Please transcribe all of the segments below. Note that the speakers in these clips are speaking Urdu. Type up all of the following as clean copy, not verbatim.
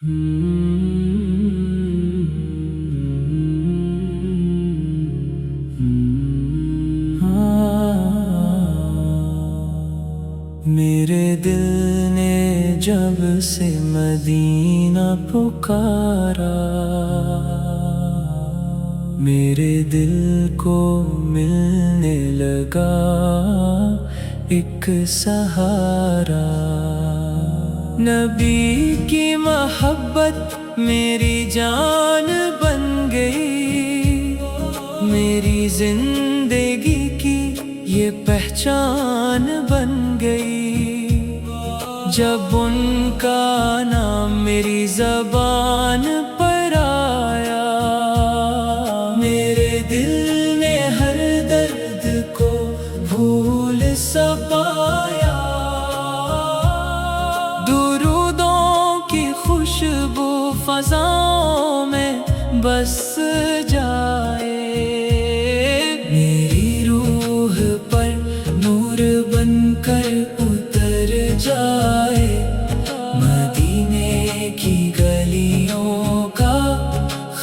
میرے دل نے جب سے مدینہ پکارا، میرے دل کو ملنے لگا ایک سہارا۔ نبی کی محبت میری جان بن گئی، میری زندگی کی یہ پہچان بن گئی۔ جب ان کا نام میری زبان پر آیا، میرے دل نے ہر درد کو بھول سا پایا۔ درودوں کی خوشبو فضاؤں میں بس جائے، میری روح پر نور بن کر اتر جائے۔ مدینے کی گلیوں کا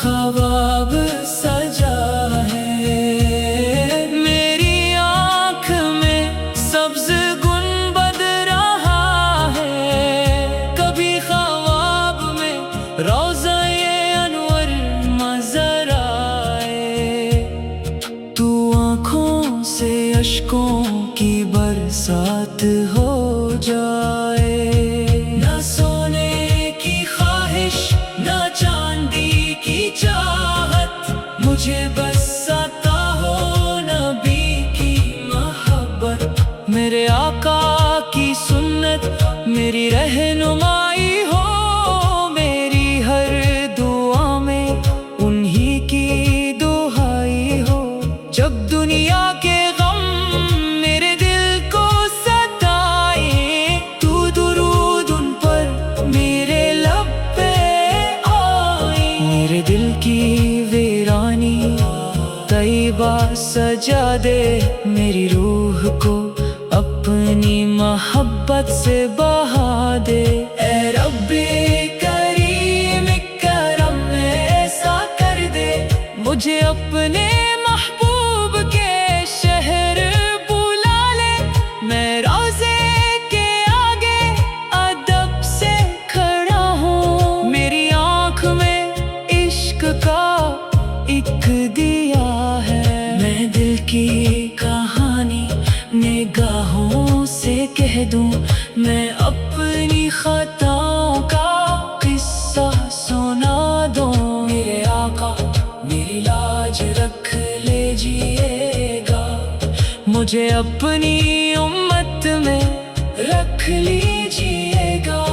خواب سجا ہے، میری آنکھ میں سبز گنبد رہا ہے۔ کبھی خواب میں روضہ انور نظر آئے، تو آنکھوں سے اشکوں کی برسات ہو جائے۔ نہ سونے کی خواہش نہ چاندی کی چاہت، مجھے بس عطا ہو نبی کی محبت۔ میرے آقا کی سنت میری رہنمائی ہو، میری ہر دعا میں انہی کی دہائی ہو۔ جب دنیا کے غم میرے دل کو ستائے، تو درود ان پر میرے لب پہ آئے۔ میرے دل کی ویرانی طیبہ سجا دے، میری روح کو اپنی محبت سے بہا دے۔ اے رب کریم کرم ایسا کر دے، مجھے اپنے محبوب کے شہر بلا لے۔ میں روضے کے آگے ادب سے کھڑا ہوں، میری آنکھ میں عشق کا ایک دیا ہے۔ میں دل کی کہانی نگاہوں سے کہہ دوں، میں اپنی خطاؤں کا قصہ سنا دوں۔ میرے آقا میری لاج رکھ لیجئے گا، مجھے اپنی امت میں رکھ لیجئے گا۔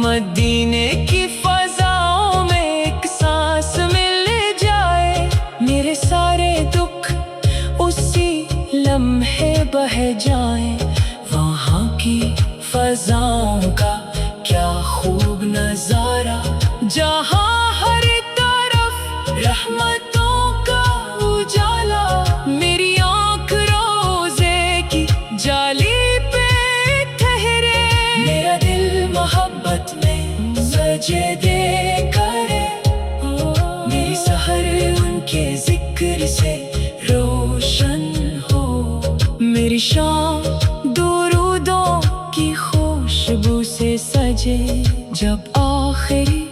مدینے کی فضاؤں میں ایک سانس مل جائے، میرے سارے دکھ اسی لمحے بہہ جائیں۔ وہاں کی فضاؤں کا کیا خوب نظارہ، جہاں ہر طرف رحمتوں کا اجالا۔ میری آنکھ روزے کی جالی پہ ٹھہرے، میرا دل محبت میں سجدے کرے۔ میری سحر ان کے ذکر سے روشن ہو، میری شام درودوں کی خوشبو سے سجے۔ جب آخری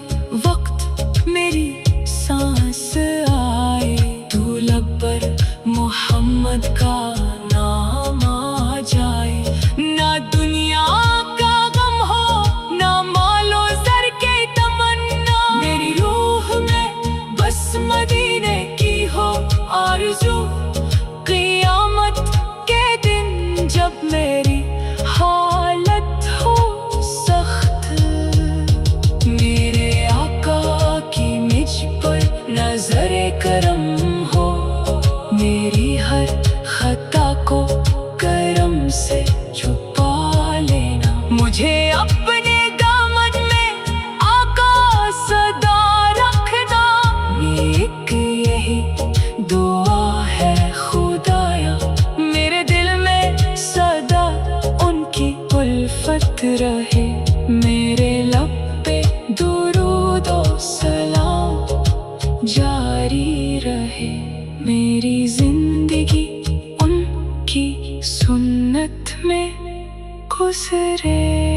وقت میری سانس آئے، تو لب پر محمد کا نام آ جائے۔ نہ دنیا کا غم ہو نہ مال و زر کے تمنا، میری روح میں بس مدینے کی ہو آرزو۔ قیامت کے دن جب میری حالت ہو سخت، میرے جاری رہے، میری زندگی ان کی سنت میں گزرے۔